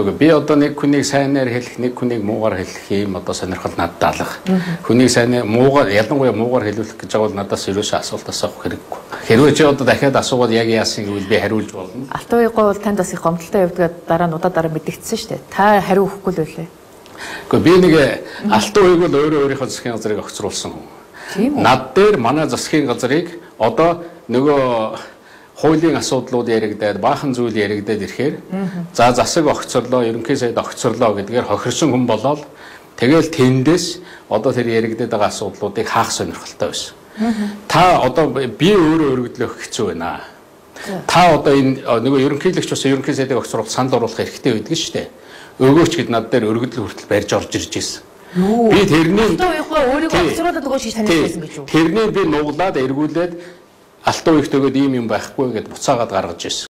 Гэхдээ би одоо нэг хүнийг сайнаар хэлэх, нэг хүнийг муугаар хэлэх юм одоо сонирхол надад алга. Хүнийг сайн муугаар ялангуяа муугаар хэлүүлэх гэж байгаа бол надаас ерөөсөө асуулт асуух хэрэггүй. Хэрвээ чи одоо дахиад асуугаад яг яасан гэвэл би хариулж болно. Алтан уугийн бол танд бас их гомдолтой явдаг дараа нь удаа дараа мэдэгдсэн шүү дээ. Та хариу өгөхгүй л байлээ. Гэхдээ би нэг алтан уугийг бол өөрийнхөө засгийн газрыг огцруулсан хүн. Тийм үү? Над дээр манай засгийн газрыг одоо нөгөө хуулийн асуудлууд яригдаад баахан зүйл яригдаад ирэхээр за засаг огцорлоо, ерөнхий сайд огцорлоо гэдгээр хохирсон хүн болоод тэгэл тэндээс одоо тэр яригдаад байгаа асуудлуудыг хаах сонирхолтой байсан. Та одоо би өөрөө өргөдлөх хэцүү байна. Та одоо энэ нөгөө ерөнхийлөгч бас ерөнхий сайдыг огцруулах санал оруулах хэрэгтэй байдаг шүү дээ. Өгөөч гэд над дээр өргөдөл хүртэл барьж орж ирж байсан. Би тэрний өөрийгөө огцруулаад өгөөч гэж танилцуулсан гэж үү? Тэрний би нуглаад эргүүлээд алтан уягт өгөөд ийм юм байхгүй гэд буцаагаад гаргаж ирсэн.